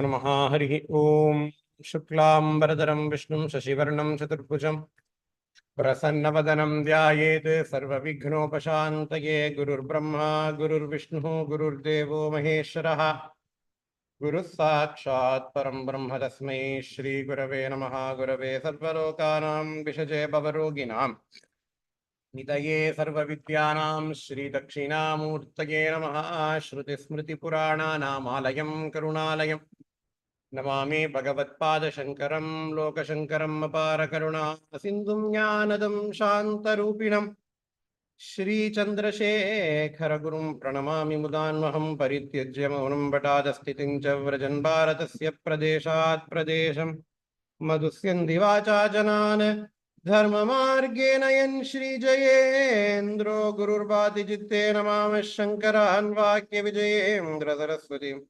नमः हरिः ओम् शुक्लाम्बरधरं विष्णुं शशिवर्णं चतुर्भुजं प्रसन्नवदनं ध्यायेत् सर्वविघ्नोपशान्तये गुरुर्ब्रह्मा गुरुर्विष्णुः गुरुर्देवो महेश्वरः गुरुः साक्षात् परं ब्रह्म तस्मै श्रीगुरवे नमः गुरवे सर्वलोकानां विषजे भवरोगिणां निधये सर्वविद्यानां श्रीदक्षिणामूर्तये नमः श्रुतिस्मृतिपुराणानामालयं करुणालयम् नमामि भगवत्पादशङ्करं लोकशङ्करम् अपारकरुणा सिन्धुं ज्ञानदं शान्तरूपिणं श्रीचन्द्रशेखरगुरुं प्रणमामि मुदान्वहं परित्यज्य मौनं बटादस्थितिं च व्रजन् भारतस्य प्रदेशात् प्रदेशं मधुस्यन्ति वाचा जनान् धर्ममार्गेण यन् श्रीजयेन्द्रो गुरुर्भाति चित्तेन मामः शङ्करान् वाक्यविजयेन्द्र सरस्वतीम्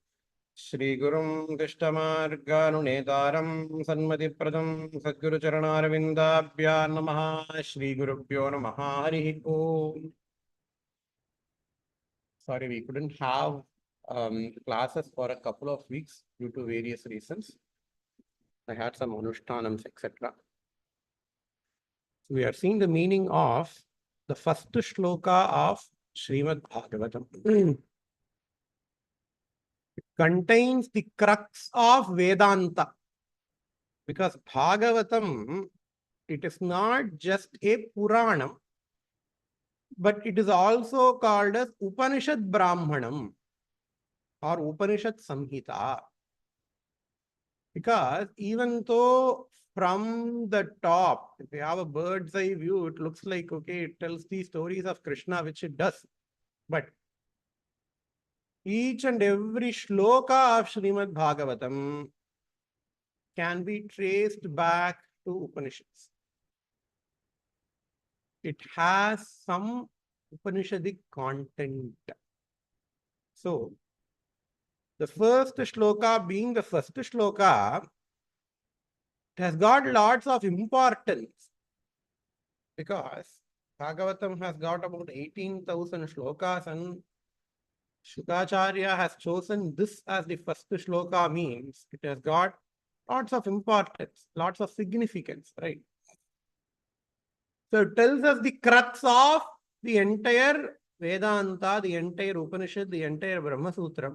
श्रीगुरुं दिष्टमार्गानुनेतारं सन्मतिप्रदं सद्गुरुचरणारविन्दाभ्यां नमः श्रीगुरुभ्यो नमः हरिः ओम्. Sorry, we couldn't have classes for a couple of weeks due to various reasons. I had some anushtanams, etc. We are seeing the meaning of the first shloka of SrimadBhagavatam. It contains the crux of Vedanta. Because Bhagavatam, it is not just a Puranam, but it is also called as Upanishad Brahmanam or Upanishad Samhita. Because even though from the top, if you have a bird's eye view, it looks like, okay, it tells the stories of Krishna, which it does. But each and every shloka of SrimadBhagavatam can be traced back to Upanishads. It has some Upanishadic content. So, the first shloka being the first shloka, it has got lots of importance because Bhagavatam has got about 18,000 shlokas and Shukacharya has chosen this as the first shloka means it has got lots of importance, lots of significance, right? So it tells us the crux of the entire Vedanta, the entire Upanishad, the entire Brahma Sutra.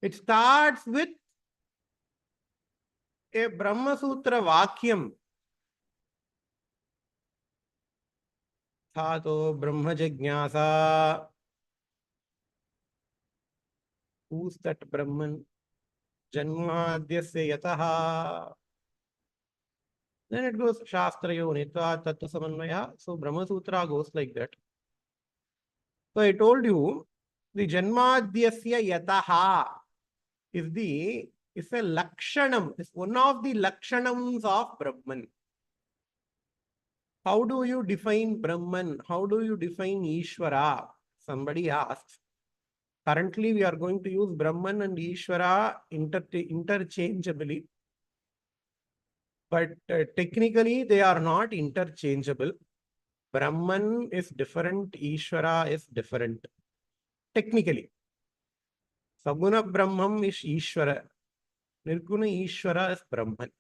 It starts with a Brahma Sutra Vakyam. Thato Brahma Jignasa. Who's that Brahman? Janmadhyasya yataha. Then it goes Shastrayo Nitva Tattva Samanvaya. So Brahma Sutra goes like that. So I told you the Janmadhyasya yataha is a lakshanam, is one of the lakshanams of Brahman. How do you define Brahman? How do you define Ishvara? Somebody asks. Currently, we are going to use Brahman and Ishvara interchangeably. But technically, they are not interchangeable. Brahman is different, Ishvara is different. Technically. Saguna Brahman is Ishvara. Nirguna Ishvara is Brahman.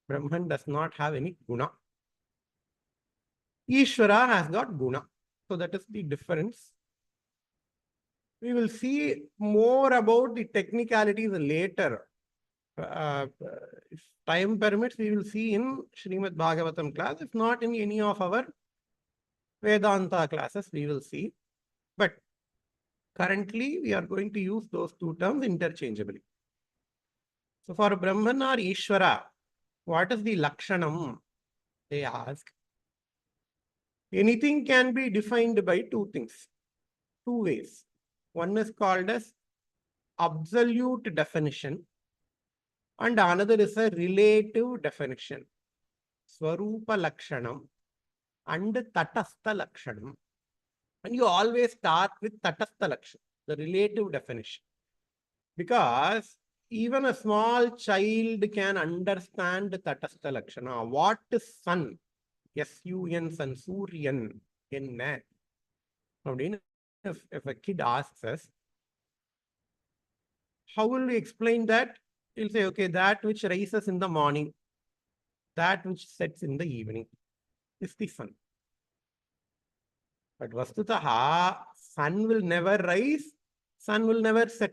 Brahman does not have any guna. Ishvara has got guna. So that is the difference. We will see more about the technicalities later. If time permits, we will see in SrimadBhagavatam class. If not in any of our Vedanta classes, we will see. But currently, we are going to use those two terms interchangeably. So for Brahman or Ishvara, what is the Lakshanam? They ask. Anything can be defined by two things, two ways. One is called as absolute definition and another is a relative definition. Swarupa Lakshanam and Tatastha Lakshanam. And you always start with Tatastha Lakshanam, the relative definition. Because even a small child can understand Tatastha Lakshana. What is sun? S-U-N, sun, Suryan, N. Now, if a kid asks us, How will we explain that? He'll say, okay, that which rises in the morning, that which sets in the evening is the sun. But Vastutaha, sun will never rise, sun will never set.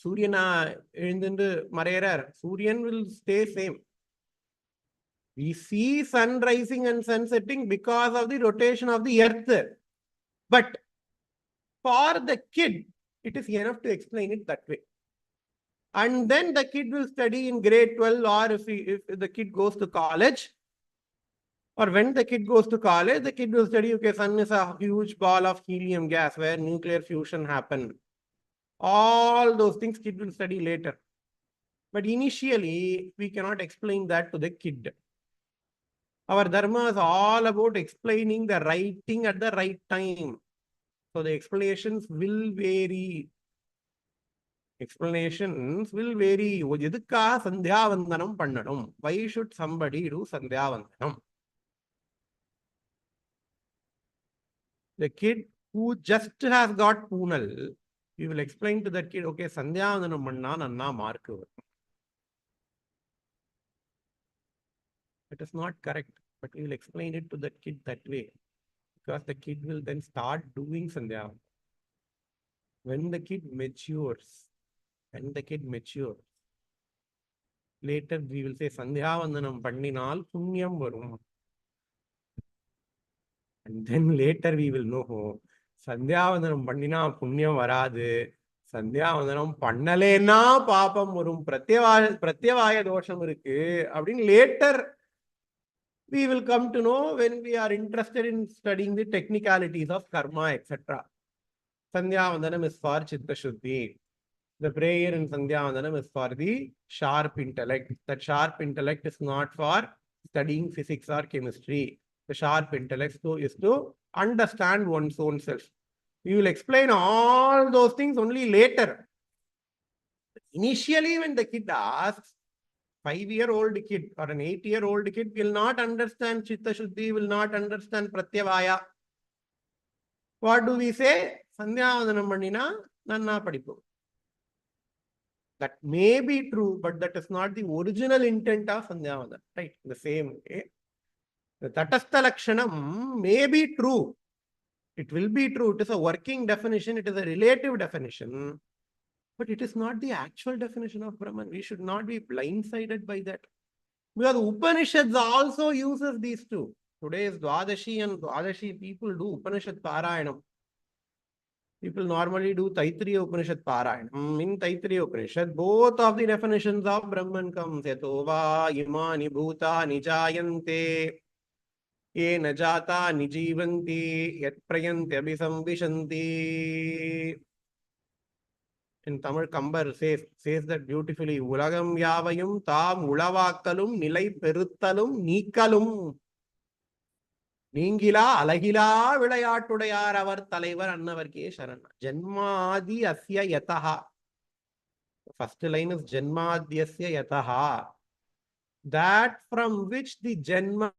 Suryana எழுந்துண்டு மறையறார். Suryan will stay same. We see sun rising and sun setting because of the rotation of the earth. But for the kid, it is enough to explain it that way. And then the kid will study in grade 12, or if the kid goes to college, or when the kid goes to college, the kid will study, okay, sun is a huge ball of helium gas where nuclear fusion happens. All those things kid will study later. But initially, we cannot explain that to the kid. Our dharma is all about explaining the right thing at the right time. So the explanations will vary. Explanations will vary. எதுக்காக சந்தியாவந்தனம் பண்ணணும்? Why should somebody do Sandhyavandanam? The kid who just has got poonal, we will explain to that kid, okay, சந்தியாவந்தனம் பண்ணா நன்னா mark வரும். It is not correct, but we will explain it to that kid that way, because the kid will then start doing sandhyavandanam. When the kid matures, later we will say sandhyavandanam panninal punyam varum. And then later we will know, sandhyavandanam pannina punyam varadu, sandhyavandanam pannalena papam varum, pratyavaya dosham irukku appdin later we will come to know when we are interested in studying the technicalities of karma, etc. Sandhyavandanam is for Chitta Shuddhi. The prayer in Sandhyavandanam is for the sharp intellect. That sharp intellect is not for studying physics or chemistry. The sharp intellect is to understand one's own self. We will explain all those things only later. Initially, when the kid asks, 5-year-old kid or an 8-year-old kid will not understand Chitta Shuddhi, will not understand Pratyavaya. What do we say? Sandhyavandanam pannina nanna padipu. That may be true, but that is not the original intent of Sandhyavandanam. Right? The same way. The Tatastha Lakshanam may be true. It will be true. It is a working definition. It is a relative definition. But it is not the actual definition of Brahman. We should not be blindsided by that. Because Upanishads also uses these two. Today's Dwadashi and Dwadashi people do Upanishad Parayanam. People normally do Taittiriya Upanishad Parayanam. In Taittiriya Upanishad, both of the definitions of Brahman comes. Yatova imani bhuta nijayante ye najata nijivanti yat prayanti abhisambhishanti. In Tamil, Kambar says that beautifully. Ulagam yavayum tam ulavakalum nilai peruttalum நீக்கலும் நீங்கிலா அழகிலா விளையாட்டுடையார் அவர் தலைவர் அன்னவர்க்கே சரண். ஜன்மாதி அஸ்ய யதஹ. First line is ஜன்மாத்யஸ்ய யதஹ. That from which the janma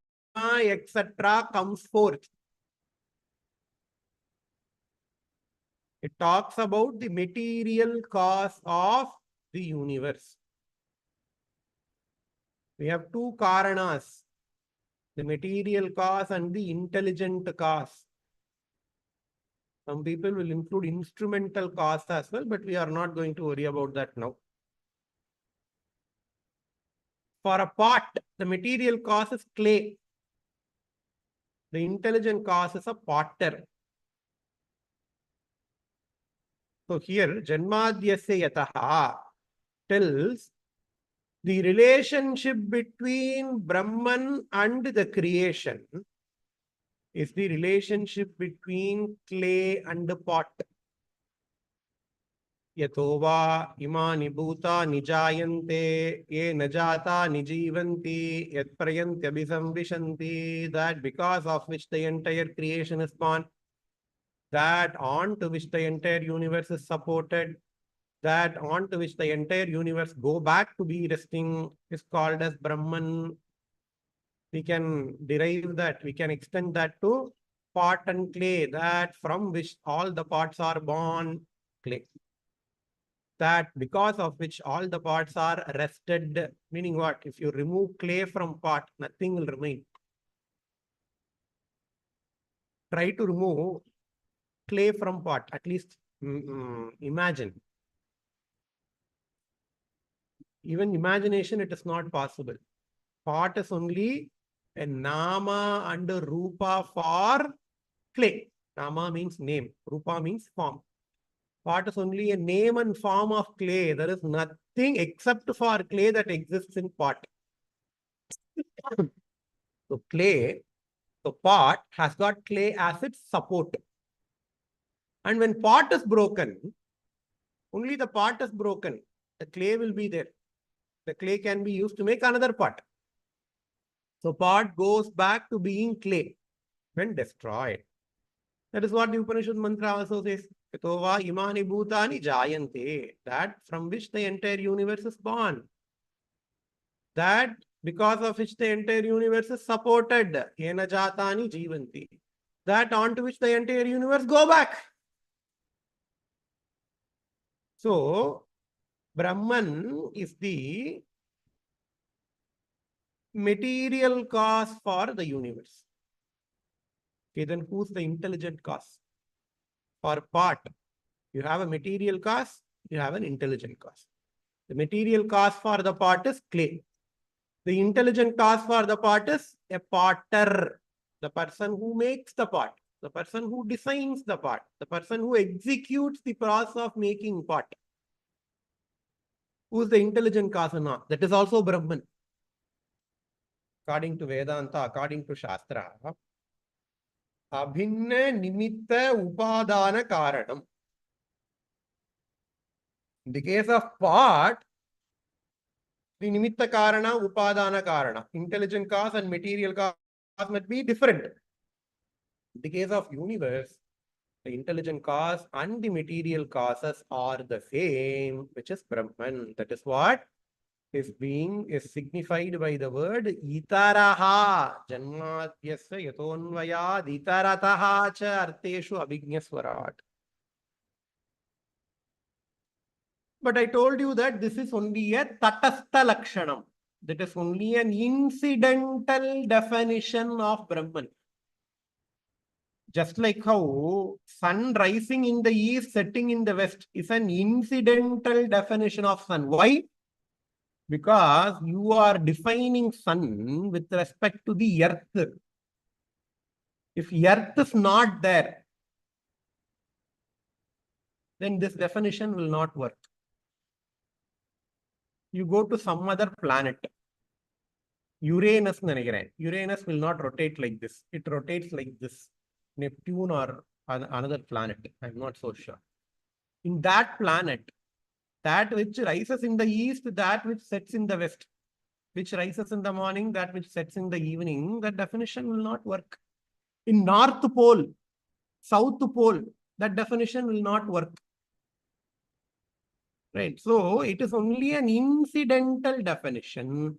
etc. comes forth. It talks about the material cause of the universe. We have two karanas, the material cause and the intelligent cause. Some people will include instrumental cause as well, but we are not going to worry about that now. For a pot, the material cause is clay. The intelligent cause is a potter. So here, Janmadhyasya Yataha tells the relationship between Brahman and the creation is the relationship between clay and the pot. Yatova imani bhuta nijayante ye najata nijivanti yat prayanti abhisambhishanti. That because of which the entire creation is born, that on to which the entire universe is supported, that on to which the entire universe go back to be resting is called as Brahman. We can derive that, we can extend that to pot and clay, that from which all the pots are born, clay. that because of which all the parts are rested. Meaning what? If you remove clay from pot, nothing will remain. Try to remove clay from pot. At least imagine. Even imagination, it is not possible. Pot is only a nama and a rupa for clay. Nama means name. Rupa means form. Pot is only a name and form of clay. There is nothing except for clay that exists in pot. So clay, the pot has got clay as its support. And when pot is broken, only the pot is broken. The clay will be there. The clay can be used to make another pot. So pot goes back to being clay when destroyed. That is what the Upanishad mantra also says. Yatova imani bhutani jayante. That from which the entire universe is born. That because of which the entire universe is supported. Yena jatani jivanti. That onto which the entire universe go back. So, Brahman is the material cause for the universe. Okay, then who's the intelligent cause? For pot, you have a material cause, you have an intelligent cause. The material cause for the pot is clay. The intelligent cause for the pot is a potter, the person who makes the pot, the person who designs the pot, the person who executes the process of making pot. Who's the intelligent cause or not? That is also Brahman. According to Vedanta, according to Shastra, Abhinna Nimitta Upadana Karanam. In the case of pot, the Nimitta Karana, Upadana Karana, intelligent cause and material cause might be different. In the case of universe, the intelligent cause and the material causes are the same, which is Brahman. That is what is signified by the word itaraha. Janmatyasya yatonvayad itarataha cha arteshu abhignaswarat. But I told you that this is only a tatastha lakshanam. That is only an incidental definition of Brahman. Just like how sun rising in the east, setting in the west is an incidental definition of sun. Why? Because you are defining sun with respect to the earth. If earth is not there, then this definition will not work. You go to some other planet. Uranus will not rotate like this. It rotates like this. Neptune or another planet. I'm not so sure. In that planet, that which rises in the east, that which sets in the west, which rises in the morning, that which sets in the evening, that definition will not work. In North Pole, South Pole, that definition will not work. Right. So it is only an incidental definition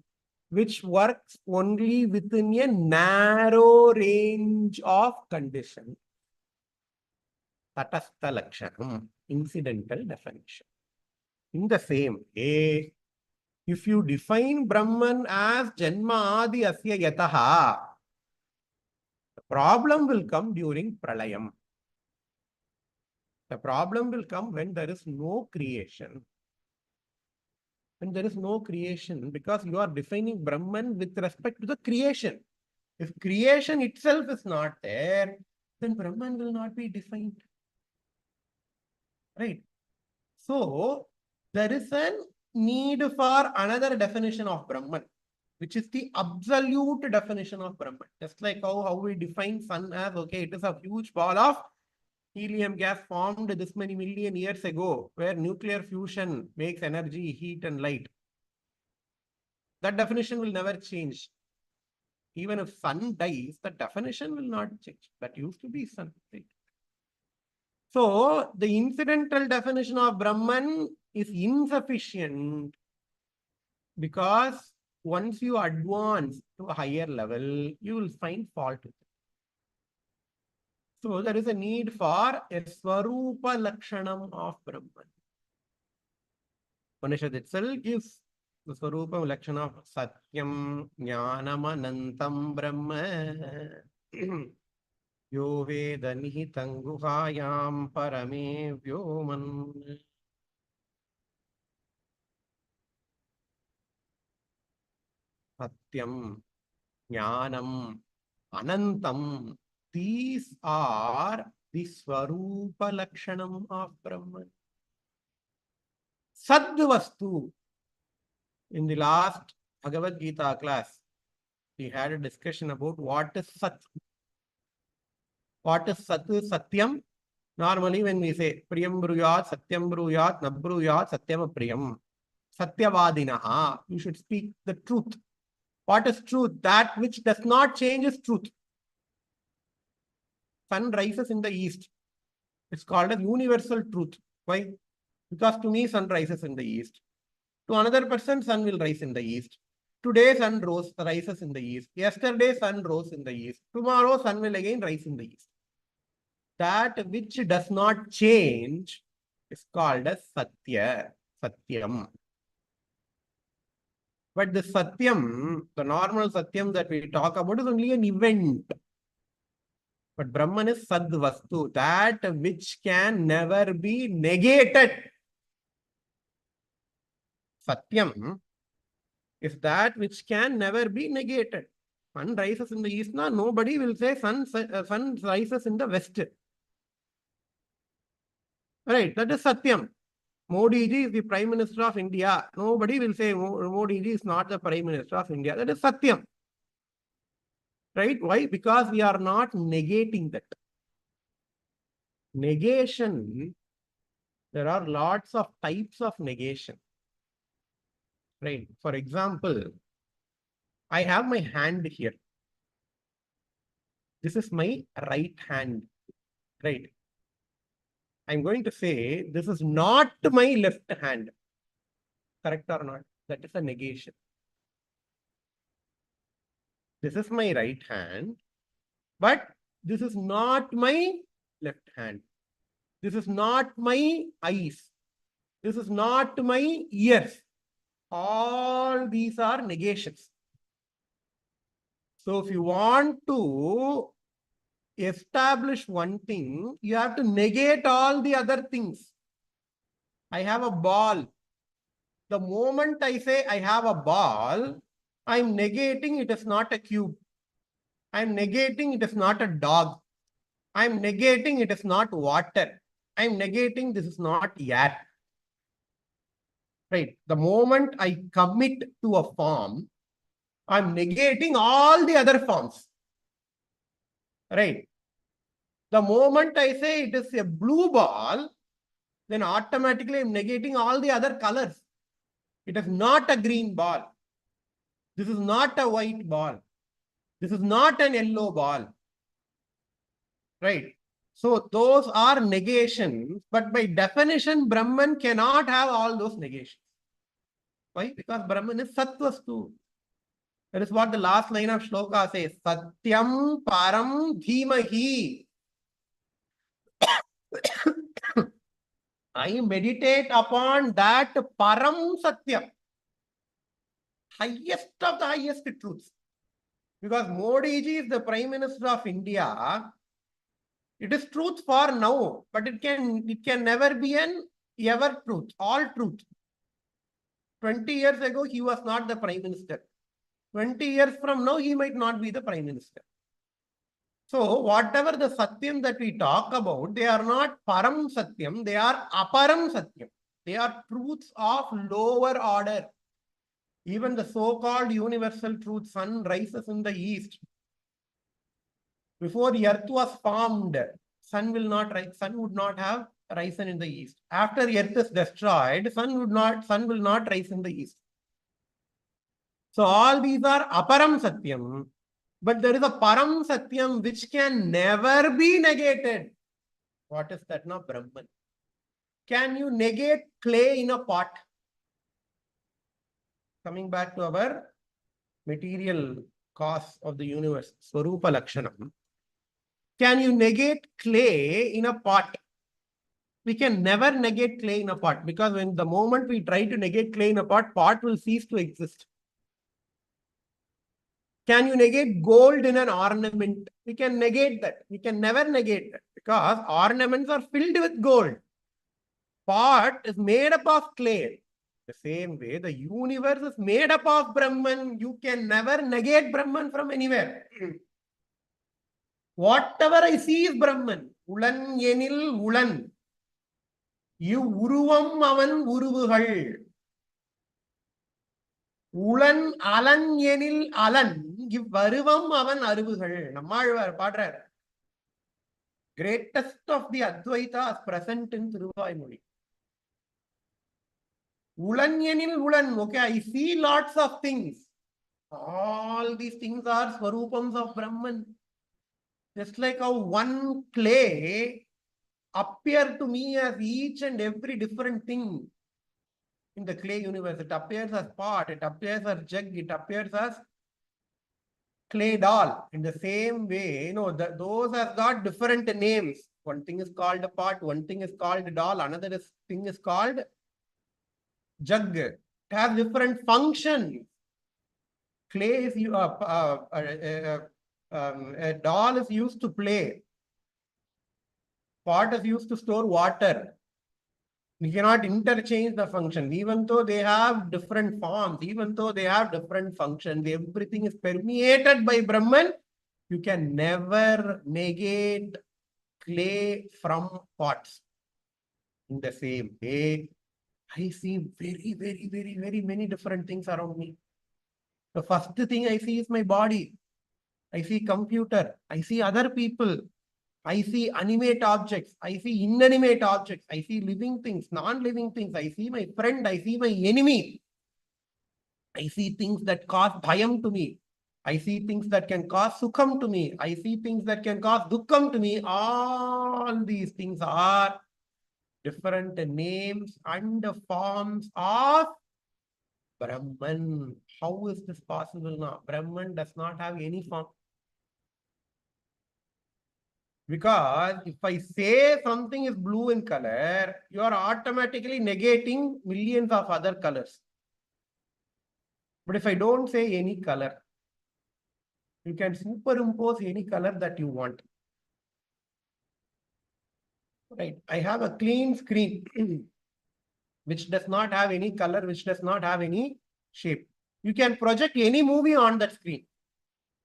which works only within a narrow range of conditions. Tatastha lakshanam, incidental definition. In the same way, if you define Brahman as Janma Adi Asya Yataha, the problem will come during Pralayam. The problem will come when there is no creation. When there is no creation, because you are defining Brahman with respect to the creation. If creation itself is not there, then Brahman will not be defined. Right? So, there is a need for another definition of Brahman, which is the absolute definition of Brahman. Just like how we define sun as, okay, it is a huge ball of helium gas formed this many million years ago, where nuclear fusion makes energy, heat and light. That definition will never change. Even if sun dies, the definition will not change. That used to be sun. Right? So, the incidental definition of Brahman is insufficient because once you advance to a higher level, you will find fault with it. So, there is a need for a Swarupa Lakshanam of Brahman. Upanishad itself gives the Swarupa Lakshana of Satyam Jnanam Anantam Brahma Yo Veda Nihitam Guhayam Parame Vyoman. Satyam, Jnanam, Anantam. These are the Swarupa Lakshanam of Brahman. Sadvastu. In the last Bhagavad Gita class, we had a discussion about what is Sat. What is Sat? Satyam. Normally, when we say Priyam Bruyat, Satyam Bruyat, Nabruyat, Satyam Priyam, Satyavadinaha, you should speak the truth. What is truth? That which does not change is truth. Sun rises in the east. It's called as universal truth. Why? Because to me, sun rises in the east. To another person, sun will rise in the east. Today, sun rises in the east. Yesterday, sun rose in the east. Tomorrow, sun will again rise in the east. That which does not change is called as Satya, Satyam. But the Satyam, the normal Satyam that we talk about is only an event. But Brahman is Sadvastu, that which can never be negated. Satyam is that which can never be negated. Sun rises in the east, now nobody will say sun rises in the west. Right, that is Satyam. Modi ji is the Prime Minister of India. Nobody will say Modi ji is not the Prime Minister of India. That is Satyam. Right? Why? Because we are not negating that. Negation, there are lots of types of negation. Right? For example, I have my hand here. This is my right hand. Right? I'm going to say this is not my left hand. Correct or not? That is a negation. This is my right hand, but this is not my left hand. This is not my eyes. This is not my ears. All these are negations. So if you want to establish one thing, you have to negate all the other things. I have a ball. The moment I say I have a ball, I'm negating it is not a cube. I'm negating it is not a dog. I'm negating it is not water. I'm negating this is not air. Right. The moment I commit to a form, I'm negating all the other forms. Right. The moment I say it is a blue ball, then automatically I'm negating all the other colors. It is not a green ball. This is not a white ball. This is not an yellow ball. Right. So those are negations, but by definition, Brahman cannot have all those negations. Why? Because Brahman is Sattvastu. That is what the last line of shloka says. Satyam param dhimahi. I meditate upon that param satyam. Highest of the highest truths. Because Modi ji is the Prime Minister of India. It is truth for now, but it can never be an ever truth, all truth. 20 years ago, he was not the Prime Minister. 20 years from now, he might not be the Prime Minister. So, whatever the Satyam that we talk about, they are not Param Satyam, they are Aparam Satyam. They are truths of lower order. Even the so-called universal truth, sun rises in the east. Before the earth was formed, sun would not have risen in the east. After the earth is destroyed, sun will not rise in the east. So all these are Aparam Satyam, but there is a Param Satyam which can never be negated. What is that now? Brahman. Can you negate clay in a pot? Coming back to our material cause of the universe, Swarupa Lakshanam. Can you negate clay in a pot? We can never negate clay in a pot, because when the moment we try to negate clay in a pot will cease to exist. Can you negate gold in an ornament? We can negate that. We can never negate that, because ornaments are filled with gold. Pot is made up of clay. The same way, the universe is made up of Brahman. You can never negate Brahman from anywhere. Whatever I see is Brahman. Ulan yenil ulan. Uruvam avan uruvugal. Ulan alan yenil alan. Varuvam avan aruvugal. Nammalvar paadrar. Greatest of the Advaita is present in Thiruvaimozhi. Ulan yenil ulan. Okay, I see lots of things. All these things are swarupams of Brahman. Just like how one clay appear to me as each and every different thing in the clay universe. It appears as pot, it appears as jug, it appears as clay doll. In the same way, those have got different names. One thing is called a pot, one thing is called a doll, another thing is called jug. It has different functions. Clay is a doll is used to play. Pot is used to store water. We cannot interchange the function, even though they have different forms, even though they have different functions. Everything is permeated by Brahman. You can never negate clay from pots. In the same way, I see very, very, very, very many different things around me. The first thing I see is my body. I see computer. I see other people. I see animate objects. I see inanimate objects. I see living things, non-living things. I see my friend. I see my enemy. I see things that cause bhayam to me. I see things that can cause sukham to me. I see things that can cause dukkham to me. All these things are different names and forms of Brahman. How is this possible now? Brahman does not have any form. Because if I say something is blue in color, you are automatically negating millions of other colors. But if I don't say any color, you can superimpose any color that you want. Right? I have a clean screen which does not have any color, which does not have any shape. You can project any movie on that screen.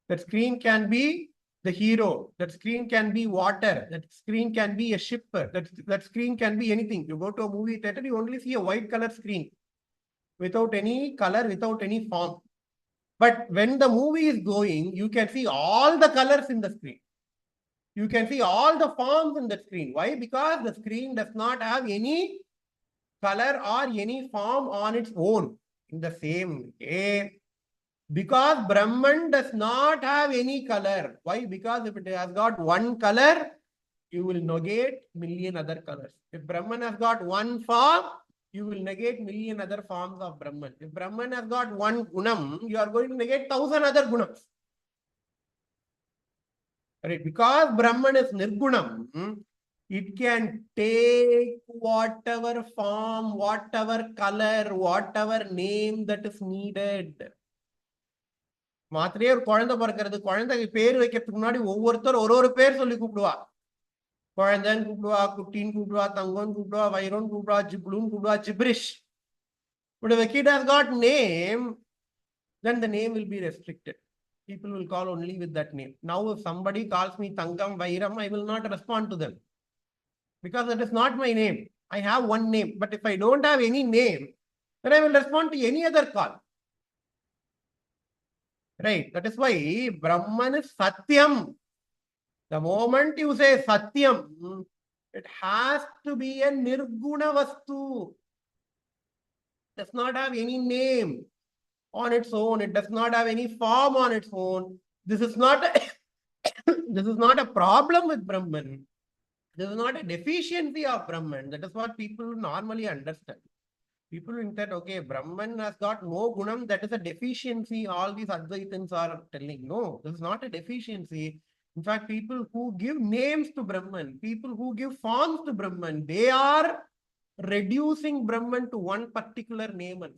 That screen can be the hero. That screen can be water. That screen can be a ship. That screen can be anything. You go to a movie theater, you only see a white color screen without any color, without any form. But when the movie is going, you can see all the colors in the screen. You can see all the forms in the screen. Why? Because the screen does not have any color or any form on its own. In the same way, because Brahman does not have any color. Why? Because if it has got one color, you will negate million other colors. If Brahman has got one form, you will negate million other forms of Brahman. If Brahman has got one gunam, you are going to negate 1,000 other gunams. Right? Because Brahman is nirgunam, it can take whatever form, whatever color, whatever name that is needed. மாத்திரையே ஒரு குழந்தை பிறக்கிறது, குழந்தைக்கு பேர் வைக்கிறதுக்கு முன்னாடி ஒவ்வொருத்தர் ஒரு பேர் சொல்லி கூப்பிடுவா. குழந்தைன்னு கூப்பிடுவா, குட்டின்னு கூப்பிடுவா, தங்கம்னு கூப்பிடுவா, வைரோன்னு கூப்பிடுவா, ஜிப்ளுன்னு கூப்பிடுவா, gibberish. But if a kid has got name, then the name will be restricted. People will call only with that name. Now, if somebody calls me Tangam, Vairam, I will not respond to them. Because that is not my name. I have one name. But if I don't have any name, then I will respond to any other call. Right? That is why Brahman is Satyam. The moment you say Satyam, it has to be a Nirguna Vastu. It does not have any name on its own. It does not have any form on its own. This is not a problem with Brahman. This is not a deficiency of Brahman. That is what people normally understand. People think that, okay, Brahman has got no gunam, that is a deficiency. All these Advaitins are telling, no, this is not a deficiency. In fact, people who give names to Brahman, people who give forms to Brahman, they are reducing Brahman to one particular name and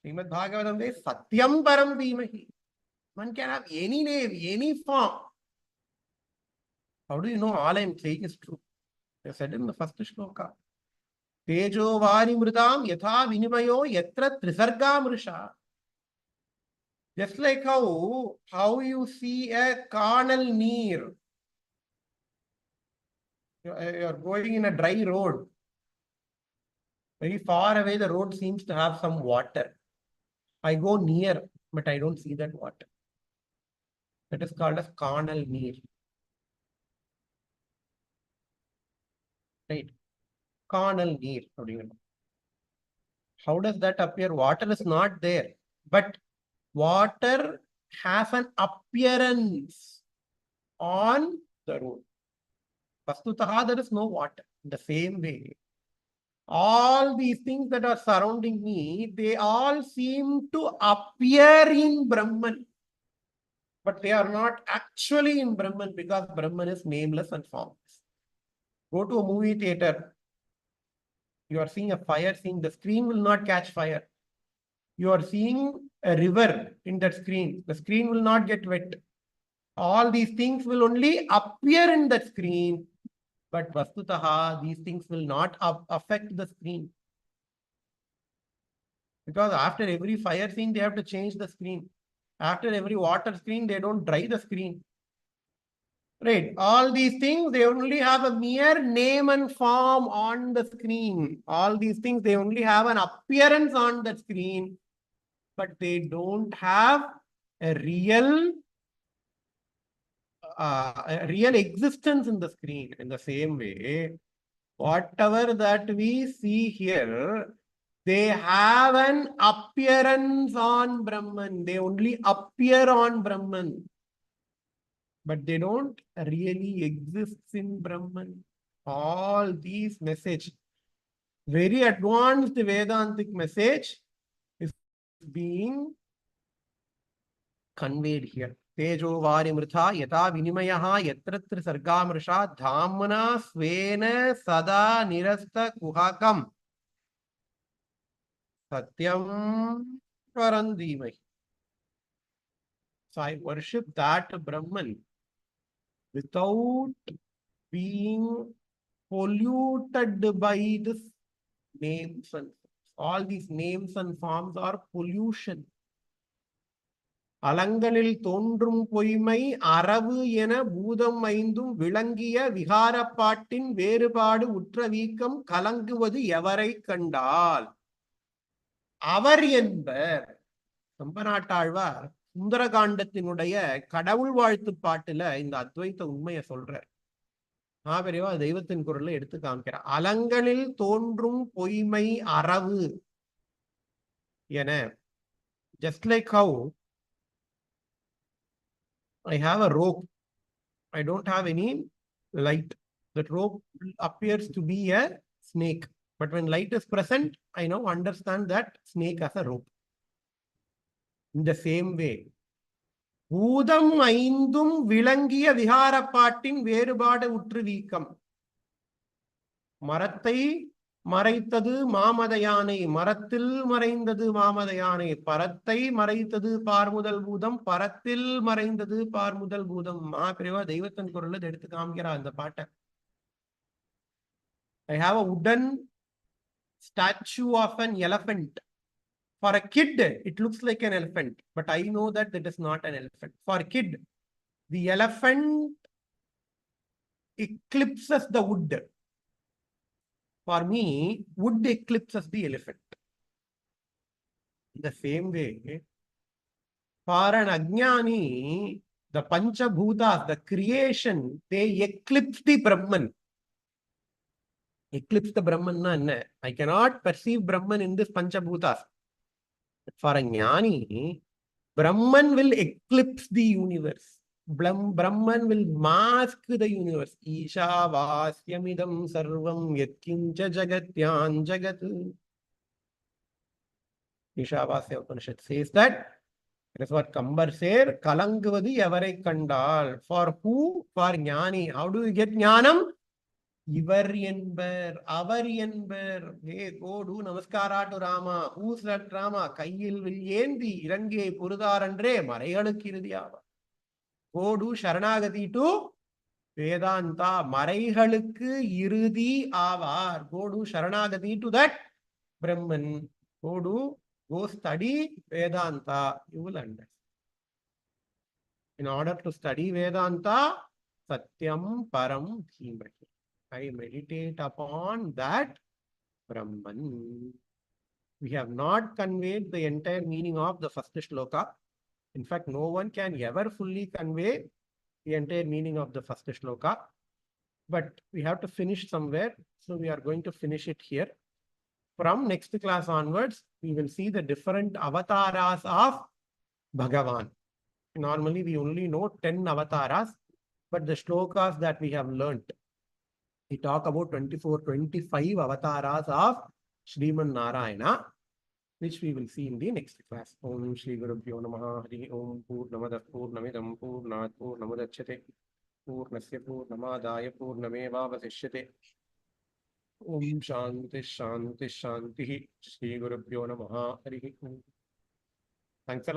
form. SrimadBhagavatam says, Satyam Param Dhimahi. One can have any name, any form. How do you know all I am saying is true? They said in the first shloka. Tejo vari mritam yatha vinimayo yatra trisarga mrisha. Just like how you see a carnal neer. You're going in a dry road. Very far away, the road seems to have some water. I go near, but I don't see that water. That is called as carnal neer. Right? Carnal neer. How does that appear? Water is not there, but water has an appearance on the road. Vastutaha, there is no water. In the same way, all these things that are surrounding me, they all seem to appear in Brahman. But they are not actually in Brahman because Brahman is nameless and formless. Go to a movie theater. You are seeing a fire scene. The screen will not catch fire. You are seeing a river in that screen. The screen will not get wet. All these things will only appear in that screen. But Vastutaha, these things will not affect the screen. Because after every fire scene, they have to change the screen. After every water screen, they don't dry the screen. Right. All these things, they only have a mere name and form on the screen. All these things, they only have an appearance on the screen. But they don't have a real existence in the screen. In the same way, whatever that we see here, they have an appearance on Brahman. They only appear on Brahman. But they don't really exist in Brahman. All these message, very advanced Vedantic message is being conveyed here. Tejo vari mritha yata vinimayaha yatratra sargamrisha dhamna svena sada nirasta kuhakam satyam parandimai. So I worship that Brahman without being polluted by this names and all these names and forms are pollution. Alanganil tondrum poimai aravu yena பூதம் ஐந்தும் விளங்கிய விகாரப்பாட்டின் வேறுபாடு உற்ற வீக்கம் கலங்குவது எவரை கண்டால் அவர் என்பர். சம்பநாட்டாழ்வார் சுந்தரகாண்டத்தினுடைய கடவுள் வாழ்த்து பாட்டுல இந்த அத்வைத்த உண்மையை சொல்றார். பெரியவா தெய்வத்தின் குரல்ல எடுத்து காமிக்கிறார். அலங்களில் தோன்றும் பொய்மை அரவு என. Just like how I have a rope, I don't have any light. That rope appears to be a snake, but when light is present, I now understand that snake as a rope. In the same way, பூதம் ஐந்தும் விளங்கிய விகாரப்பாட்டின் வேறுபாடு உற்று வீக்கம். மரத்தை மறைத்தது மாமத யானை, மரத்தில் மறைந்தது மாமத யானை. பரத்தை மறைத்தது பார்முதல் பூதம், பரத்தில் மறைந்தது பார்முதல் பூதம். மகாபிரிவா தெய்வத்தின் குரல்ல எடுத்து காமிக்கிறார் அந்த பாட்டை. I have a wooden statue of an elephant. For a kid, it looks like an elephant, but I know that it is not an elephant. For a kid, the elephant eclipses the wood. For me, wood eclipses the elephant. In the same way, for an Ajnani, the Panchabhutas, the creation, they eclipse the Brahman. Eclipse the Brahman na enna? I cannot perceive Brahman in this Panchabhutas. For a Jnani, Brahman will eclipse the universe. Brahman will mask the universe. Isha vasyamidam sarvam yatkincha jagatyan jagat. Ishavasya Upanishad says that That's what Kambar said. Kalangvadi Yavarai Kandal. For who? For Jnani. How do you get Jnanam? Ivar Yenber, Avar Yenber. Hey, go do Namaskara to Rama. Who's that Rama? Kaiyil will yendi. Irange Purudarandre. Maraihalukirudiyava. Go do Sharanagati to Vedanta. Maraihalukku Irudi Avar. Go do Sharanagati to that Brahman. Go study Vedanta. You will understand. In order to study Vedanta, Satyam Param Dhimahi. I meditate upon that Brahman. We have not conveyed the entire meaning of the first shloka. In fact, no one can ever fully convey the entire meaning of the first shloka. But we have to finish somewhere. So we are going to finish it here. From next class onwards, we will see the different avatars of Bhagavan. Normally, we only know 10 avatars, but the shlokas that we have learnt, we talk about 24, 25 avatars of Sriman Narayana, which we will see in the next class. Om Shri Gurubhyo Namaha Hari Om Purnamada Purnamidam Purnat Purnamudachyate Purnasya Purnamadaya Purnameva Vasishyate. Om Shanti Shanti Shanti Shri Gurubhyo Namaha Hari Om. Thanks a lot.